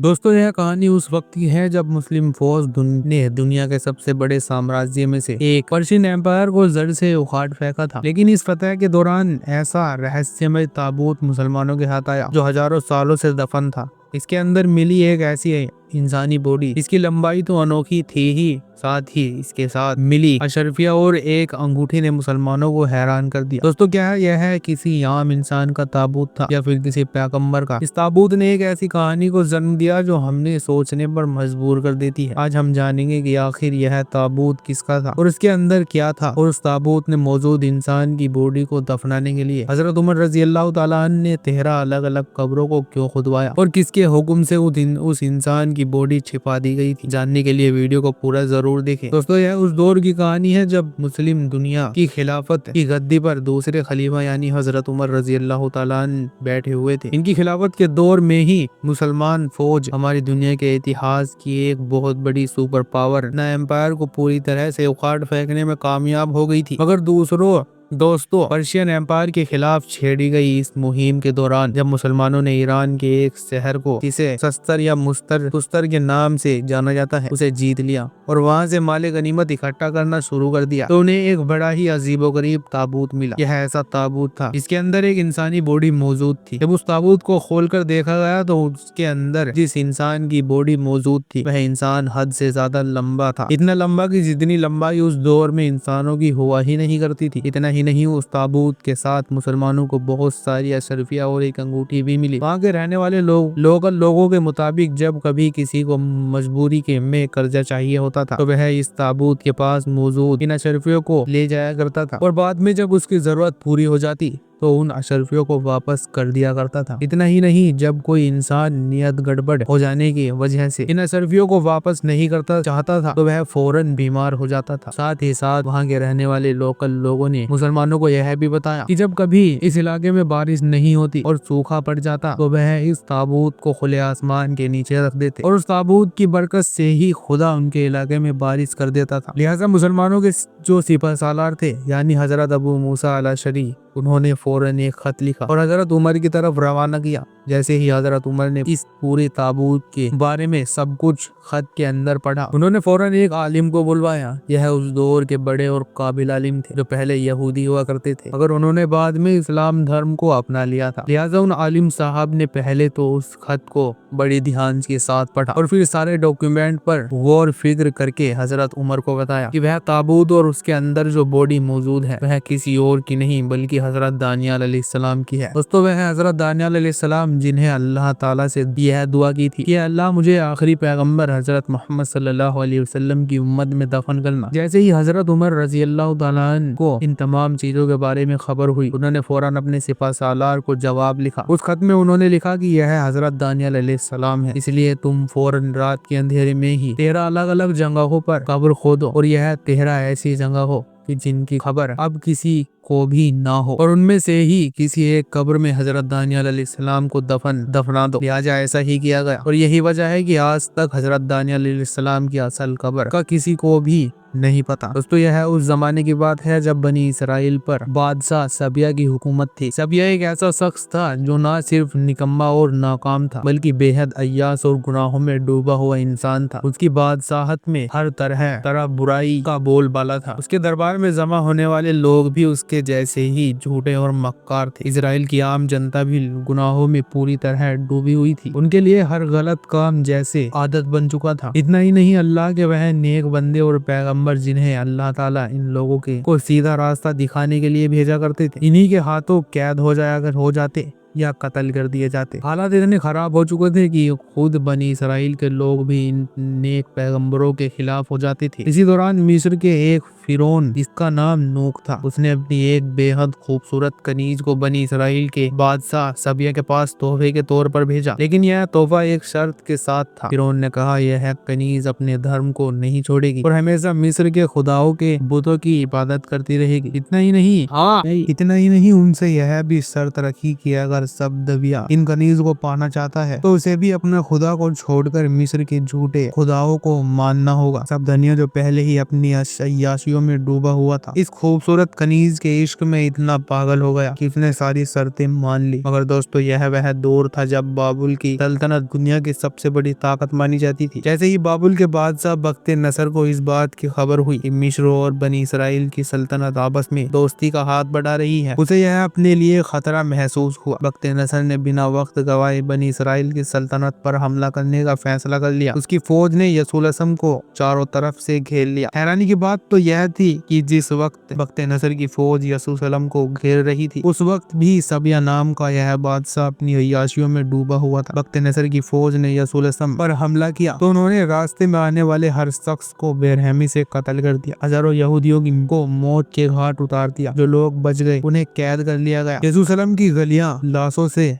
दोस्तों, यह कहानी उस वक्त की है जब मुस्लिम फौज ने दुनिया के सबसे बड़े साम्राज्य में से एक पर्शियन एम्पायर को जड़ से उखाड़ फेंका था। लेकिन इस फतह के दौरान ऐसा रहस्यमय ताबूत मुसलमानों के हाथ आया जो हजारों सालों से दफन था। इसके अंदर मिली एक ऐसी इंसानी बॉडी, इसकी लंबाई तो अनोखी थी ही, साथ ही इसके साथ मिली अशरफिया और एक अंगूठी ने मुसलमानों को हैरान कर दिया। दोस्तों, क्या यह है किसी आम इंसान का ताबूत था या फिर किसी पैगंबर का? इस ताबूत ने एक ऐसी कहानी को जन्म दिया जो हमने सोचने पर मजबूर कर देती है। आज हम जानेंगे कि आखिर यह ताबूत किसका था और इसके अंदर क्या था, और उस ताबूत ने मौजूद इंसान की बॉडी को दफनाने के लिए हजरत उमर रजी अल्लाह तआला अन्हु ने 13 अलग अलग कब्रों को क्यों खुदवाया और किसके हुक्म से उस इंसान की बॉडी छिपा दी गई थी। जानने के लिए वीडियो को पूरा जरूर देखें। दोस्तों, यह उस दौर की कहानी है जब मुस्लिम दुनिया की खिलाफत की गद्दी पर दूसरे खलीफा यानी हजरत उमर रजी अल्लाह तआला अन्हु बैठे हुए थे। इनकी खिलाफत के दौर में ही मुसलमान फौज हमारी दुनिया के इतिहास की एक बहुत बड़ी सुपर पावर न एम्पायर को पूरी तरह से उखाड़ फेंकने में कामयाब हो गई थी, मगर दोस्तों पर्शियन एम्पायर के खिलाफ छेड़ी गई इस मुहिम के दौरान जब मुसलमानों ने ईरान के एक शहर को, जिसे सस्तर या तुस्तर के नाम से जाना जाता है, उसे जीत लिया और वहां से माले गनीमत इकट्ठा करना शुरू कर दिया, तो उन्हें एक बड़ा ही अजीबोगरीब ताबूत मिला। यह ऐसा ताबूत था इसके अंदर एक इंसानी बॉडी मौजूद थी। जब उस ताबूत को खोलकर देखा गया तो उसके अंदर जिस इंसान की बॉडी मौजूद थी वह इंसान हद से ज्यादा लंबा था। इतना लंबा कि जितनी लंबाई उस दौर में इंसानों की हुआ ही नहीं करती थी। इतना ही नहीं, उस ताबूत के साथ मुसलमानों को बहुत सारी अशरफिया और एक अंगूठी भी मिली। वहाँ के रहने वाले लोकल लोगों के मुताबिक जब कभी किसी को मजबूरी के में कर्जा चाहिए होता था तो वह इस ताबूत के पास मौजूद इन अशरफियों को ले जाया करता था और बाद में जब उसकी जरूरत पूरी हो जाती तो उन अशरफियों को वापस कर दिया करता था। इतना ही नहीं, जब कोई इंसान नियत गड़बड़ हो जाने की वजह से इन अशरफियों को वापस नहीं करता चाहता था तो वह फौरन बीमार हो जाता था। साथ ही साथ वहाँ के रहने वाले लोकल लोगों ने मुसलमानों को यह भी बताया कि जब कभी इस इलाके में बारिश नहीं होती और सूखा पड़ जाता तो वह इस ताबूत को खुले आसमान के नीचे रख देते और उस ताबूत की बरकत से ही खुदा उनके इलाके में बारिश कर देता था। लिहाजा मुसलमानों के जो सिपह सालार थे यानी हजरत अबू मूसा अल अशरी, उन्होंने फौरन एक खत लिखा और हजरत उमर की तरफ रवाना किया। जैसे ही हजरत उमर ने इस पूरे ताबूत के बारे में सब कुछ खत के अंदर पढ़ा, उन्होंने फौरन एक आलिम को बुलवाया। यह उस दौर के बड़े और काबिल आलिम थे जो पहले यहूदी हुआ करते थे, मगर उन्होंने बाद में इस्लाम धर्म को अपना लिया था। लिहाजा उन आलिम साहब ने पहले तो उस खत को बड़ी ध्यान के साथ पढ़ा और फिर सारे डॉक्यूमेंट पर गौर फिक्र करके हजरत उमर को बताया कि वह ताबूत और उसके अंदर जो बॉडी मौजूद है वह किसी और की नहीं बल्कि हजरत दानियाल अलैहिस्सलाम की है। दोस्तों, वह हजरत दानियाल अलैहिस्सलाम जिन्हें अल्लाह ताला से यह दुआ की थी कि अल्लाह मुझे आखिरी पैगंबर हजरत मोहम्मद सल्लल्लाहु अलैहि वसल्लम की उम्मत में दफन करना। जैसे ही हजरत उमर रजी अल्लाह तआला अन्हु को इन तमाम चीजों के बारे में खबर हुई, उन्होंने फौरन अपने सिपह सालार को जवाब लिखा। उस खत में उन्होंने लिखा कि यह हजरत दानियाल अलैहिस्सलाम है, इसलिए तुम फौरन रात के अंधेरे में ही 13 अलग अलग जगहों पर कब्र खोदो और यह 13 ऐसी जगह हो कि जिनकी खबर अब किसी को भी ना हो और उनमें से ही किसी एक कब्र में हजरत दानियाल अलैहिस्सलाम को दफना दो। लिहाजा ऐसा ही किया गया और यही वजह है कि आज तक हजरत दानियाल अलैहिस्सलाम की असल कब्र का किसी को भी नहीं पता। दोस्तों, यह उस जमाने की बात है जब बनी इसराइल पर बादशाह सबिया की हुकूमत थी। सबिया एक ऐसा शख्स था जो ना सिर्फ निकम्मा और नाकाम था बल्कि बेहद अय्यास और गुनाहों में डूबा हुआ इंसान था। उसकी बादशाहत में हर तरह बुराई का बोलबाला था। उसके दरबार में जमा होने वाले लोग भी उसके जैसे ही झूठे और मक्कार थे। इजराइल की आम जनता भी गुनाहों में पूरी तरह डूबी हुई थी। उनके लिए हर गलत काम जैसे आदत बन चुका था। इतना ही नहीं, अल्लाह के वह नेक बंदे और पैगंबर जिन्हें अल्लाह ताला इन लोगों को सीधा रास्ता दिखाने के लिए भेजा करते थे, इन्हीं के हाथों कैद हो जाते या कत्ल कर दिए जाते। हालात इतने खराब हो चुके थे कि खुद बनी इसराइल के लोग भी इन नेक पैगंबरों के खिलाफ हो जाते थे। इसी दौरान मिस्र के एक फिरौन जिसका नाम नूक था, उसने अपनी एक बेहद खूबसूरत कनीज को बनी इसराइल के बादशाह सबिया के पास तोहफे के तौर पर भेजा, लेकिन यह तोहफा एक शर्त के साथ था। फिरौन ने कहा यह कनीज अपने धर्म को नहीं छोड़ेगी और हमेशा मिस्र के खुदाओं के बुतों की इबादत करती रहेगी। इतना ही नहीं, उनसे यह भी शर्त रखी किया गया अगर सब दबिया इन कनीज को पाना चाहता है तो उसे भी अपने खुदा को छोड़कर मिस्र के झूठे खुदाओं को मानना होगा। सब धनिया जो पहले ही अपनी अय्याशियों में डूबा हुआ था, इस खूबसूरत कनीज के इश्क में इतना पागल हो गया कि उसने सारी शर्तें मान ली। मगर दोस्तों, यह वह दौर था जब बाबुल की सल्तनत दुनिया की सबसे बड़ी ताकत मानी जाती थी। जैसे ही बाबुल के बादशाह बख्त नसर को इस बात की खबर हुई कि मिस्र और बनी इसराइल की सल्तनत आपस में दोस्ती का हाथ बढ़ा रही है, उसे यह अपने लिए खतरा महसूस हुआ। बख्त नसर ने बिना वक्त गवाए बनी इसराइल की सल्तनत पर हमला करने का फैसला कर लिया। उसकी फौज ने यसूलसम को चारों तरफ से घेर लिया। हैरानी की बात तो यह थी कि जिस वक्त बख्त नसर की फौज यसूलसम को घेर रही थी, उस वक्त भी सबिया नाम का यह बादशाह अपनी अय्याशियों में डूबा हुआ था। बख्त नसर की फौज ने यसूलसम पर हमला किया तो उन्होंने रास्ते में आने वाले हर शख्स को बेरहमी से कत्ल कर दिया। हजारों यहूदियों को मौत के घाट उतार दिया। जो लोग बच गए उन्हें कैद कर लिया गया। यरूशलेम की गलियां लाशों से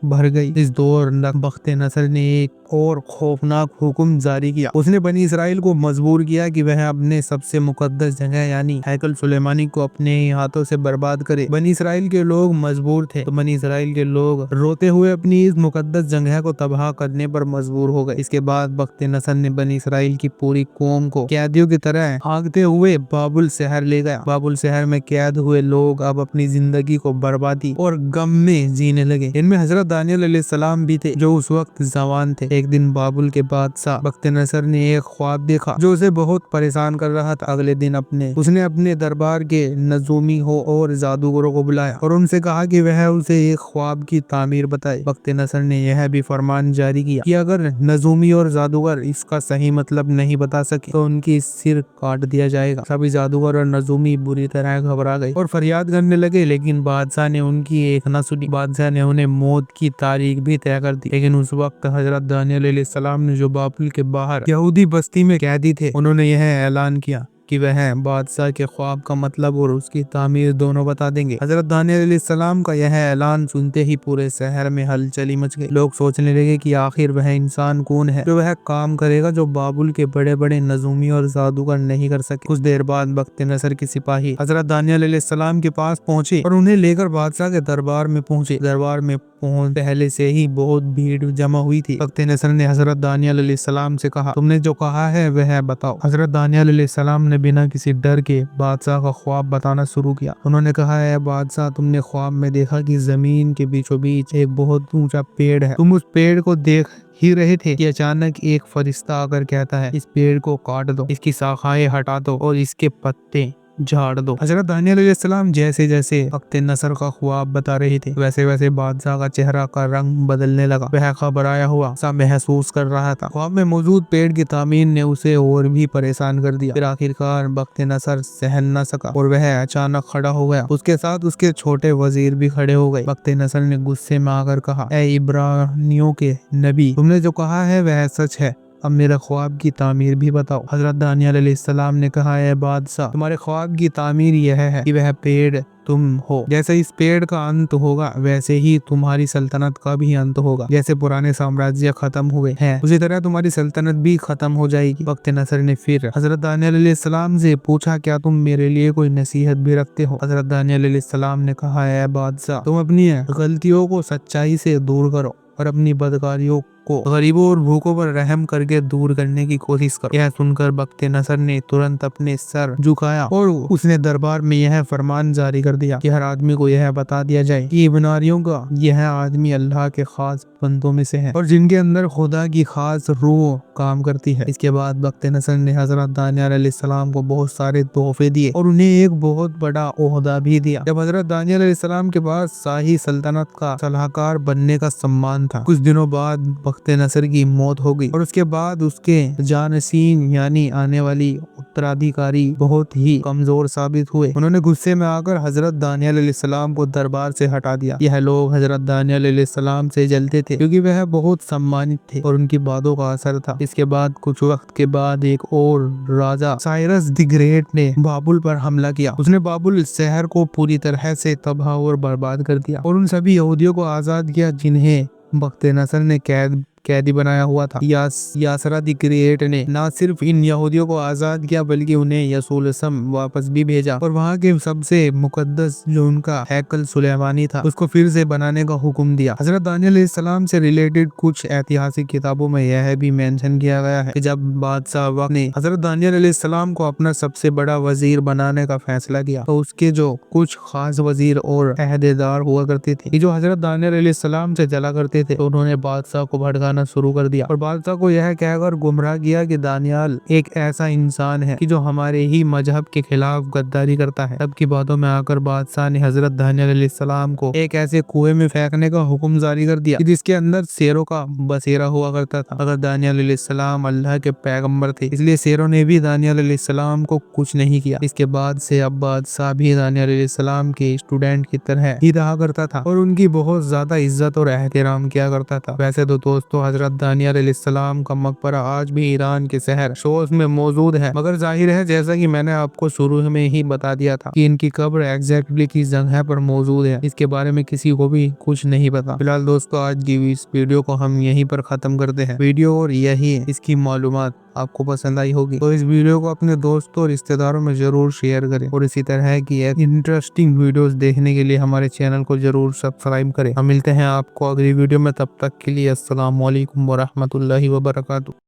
भर गई। इस दौर बख्त नसर ने एक और खौफनाक हुक्म जारी किया। उसने बनी इसराइल को मजबूर किया कि वह अपने सबसे मुकद्दस जगह यानी हैकल सुलेमानी को अपने ही हाथों से बर्बाद करे। बनी इसराइल के लोग मजबूर थे तो बनी इसराइल के लोग रोते हुए अपनी इस मुकद्दस जगह को तबाह करने पर मजबूर हो गए। इसके बाद बख्त नसर ने बनी इसराइल की पूरी कौम को कैदियों की तरह भागते हुए बाबुल शहर ले गया। बाबुल शहर में कैद हुए लोग अब अपनी जिंदगी को बर्बादी और गम में जीने लगे। इनमें हजरत दानियल अलैहिस्सलाम भी थे जो उस वक्त जवान थे। एक दिन बाबुल के बादशाह बख्त नसर ने एक ख्वाब देखा जो उसे बहुत परेशान कर रहा था। अगले दिन उसने अपने दरबार के नजूमी हो और जादूगरों को बुलाया और उनसे कहा कि वह उसे एक ख्वाब की तामीर बताए। बख्त नसर ने यह भी फरमान जारी किया कि अगर नजूमी और जादूगर इसका सही मतलब नहीं बता सके तो उनकी सिर काट दिया जाएगा। सभी जादूगर और नजूमी बुरी तरह घबरा गए और फरियाद करने लगे, लेकिन बादशाह ने उनकी एक न सुनी। बादशाह ने उन्हें मौत की तारीख भी तय कर दी। लेकिन उस वक्त हजरत दानियल अलैहिस्सलाम ने जो बाबुल के बाहर यहूदी बस्ती में कैदी थे, उन्होंने यह ऐलान किया कि वह बादशाह के ख्वाब का मतलब और उसकी तामीर दोनों बता देंगे। हजरत दानियल अलैहिस्सलाम का यह ऐलान सुनते ही पूरे शहर में हलचली मच गई। लोग सोचने लगे कि आखिर वह इंसान कौन है जो वह काम करेगा जो बाबुल के बड़े बड़े नजूमी और जादूगर नहीं कर सके। कुछ देर बाद बख्त नसर के सिपाही हजरत दानियल अलैहिस्सलाम के पास पहुंचे और उन्हें लेकर बादशाह के दरबार में पहुंचे। दरबार में पहले से ही बहुत भीड़ जमा हुई थी। बख्त नसर ने हजरत दानियल अलैहिस्सलाम से कहा, तुमने जो कहा है वह बताओ। हजरत दानियल अलैहिस्सलाम ने बिना किसी डर के बादशाह का ख्वाब बताना शुरू किया। उन्होंने कहा, है बादशाह, तुमने ख्वाब में देखा कि जमीन के बीचों बीच एक बहुत ऊंचा पेड़ है। तुम उस पेड़ को देख ही रहे थे कि अचानक एक फरिश्ता आकर कहता है, इस पेड़ को काट दो, इसकी शाखाएं हटा दो और इसके पत्ते झाड़ दो। हजरत दानियल अलैहिस्सलाम जैसे जैसे बख्त नसर का ख्वाब बता रहे थे वैसे वैसे बादशाह का चेहरा का रंग बदलने लगा। वह घबराया हुआ सा महसूस कर रहा था। ख्वाब में मौजूद पेड़ की तामीर ने उसे और भी परेशान कर दिया। फिर आखिरकार बख्त नसर सहन न सका और वह अचानक खड़ा हो गया। उसके साथ उसके छोटे वजीर भी खड़े हो गए। बख्त नसर ने गुस्से में आकर कहा, ऐ इब्रानियों के नबी, तुमने जो कहा है वह सच है, अब मेरे ख्वाब की तामीर भी बताओ। हजरत दानियल अलैहिस्सलाम ने कहा, है बादशाह, तुम्हारे ख्वाब की तामीर यह है कि वह पेड़ तुम हो। जैसे इस पेड़ का अंत होगा वैसे ही तुम्हारी सल्तनत का भी अंत होगा। जैसे पुराने साम्राज्य खत्म हुए हैं उसी तरह तुम्हारी सल्तनत भी खत्म हो जाएगी। बख्त नसर ने फिर हजरत दानियल अलैहिस्सलाम से पूछा, क्या तुम मेरे लिए कोई नसीहत भी रखते हो? हजरत दानियल अलैहिस्सलाम ने कहा, है बादशाह, तुम अपनी गलतियों को सच्चाई से दूर करो और अपनी बदकारियों को गरीबों और भूखों पर रहम करके दूर करने की कोशिश करो। यह सुनकर बख्त नसर ने तुरंत अपने सर झुकाया और उसने दरबार में यह फरमान जारी कर दिया कि हर आदमी को यह बता दिया जाए कि इब्रानियों का यह आदमी अल्लाह के खास बंदों में से है और जिनके अंदर खुदा की खास रूह काम करती है। इसके बाद बख्त नसर ने हजरत दानियल अलैहिस्सलाम को बहुत सारे तोहफे दिए और उन्हें एक बहुत बड़ा ओहदा भी दिया। जब हजरत दानियल अलैहिस्सलाम के पास शाही सल्तनत का सलाहकार बनने का सम्मान था। कुछ दिनों बाद बख्त नसर की मौत हो गई और उसके बाद उसके जानशीन यानी आने वाली उत्तराधिकारी बहुत ही कमजोर साबित हुए। उन्होंने गुस्से में आकर हजरत दानियल अलैहिस्सलाम को दरबार से हटा दिया। यह लोग हजरत दानियल अलैहिस्सलाम से जलते थे क्योंकि वह बहुत सम्मानित थे और उनकी बातों का असर था। इसके बाद कुछ वक्त के बाद एक और राजा साइरस द ग्रेट ने बाबुल पर हमला किया। उसने बाबुल शहर को पूरी तरह से तबाह और बर्बाद कर दिया और उन सभी यहूदियों को आजाद किया जिन्हें बख्त नसर ने कैद कैदी बनाया हुआ था। यासरा द ग्रेट ने न सिर्फ इन यहूदियों को आजाद किया बल्कि उन्हें यरूशलेम वापस भी भेजा और वहाँ के सबसे मुकद्दस जो उनका हैकल सुलेमानी था उसको फिर से बनाने का हुक्म दिया। हजरत दानियल अलैहिस्सलाम से रिलेटेड कुछ ऐतिहासिक किताबों में यह भी मेंशन किया गया है कि जब बादशाह वक्त ने हजरत दानियल अलैहिस्सलाम को अपना सबसे बड़ा वजीर बनाने का फैसला किया तो उसके जो कुछ खास वजीर और अहदेदार हुआ करते थे जो हजरत दानियल अलैहिस्सलाम से चला करते थे तो उन्होंने बादशाह को भड़काना शुरू कर दिया और बादशाह को यह कहकर गुमराह किया कि दानियाल एक ऐसा इंसान है कि जो हमारे ही मजहब के खिलाफ गद्दारी करता है। तब की बातों में आकर बादशाह ने हजरत दानियल अलैहिस्सलाम को एक ऐसे कुएं में फेंकने का हुक्म जारी कर दिया जिसके अंदर शेरों का बसेरा हुआ करता था। अगर दानियल अलैहिस्सलाम अल्लाह के पैगंबर थे इसलिए शेरों ने भी दानियल अलैहिस्सलाम को कुछ नहीं किया। इसके बाद से अब बादशाह भी दानियल अलैहिस्सलाम के स्टूडेंट की तरह ही रहा करता था और उनकी बहुत ज्यादा इज्जत और एहतराम किया करता था। वैसे तो दोस्तों हजरत दानियल अलैहिस्सलाम का मकबरा आज भी ईरान के शहर शोस में मौजूद है, मगर जाहिर है जैसा कि मैंने आपको शुरू में ही बता दिया था कि इनकी कब्र एग्जैक्टली किस जगह पर मौजूद है इसके बारे में किसी को भी कुछ नहीं पता। फिलहाल दोस्तों आज की इस वीडियो को हम यहीं पर खत्म करते हैं। वीडियो और यही इसकी मालूमात आपको पसंद आई होगी तो इस वीडियो को अपने दोस्तों और रिश्तेदारों में जरूर शेयर करें और इसी तरह की इंटरेस्टिंग वीडियोस देखने के लिए हमारे चैनल को जरूर सब्सक्राइब करें। हम मिलते हैं आपको अगली वीडियो में, तब तक के लिए अस्सलाम वालेकुम व रहमतुल्लाहि व बरकातुहू।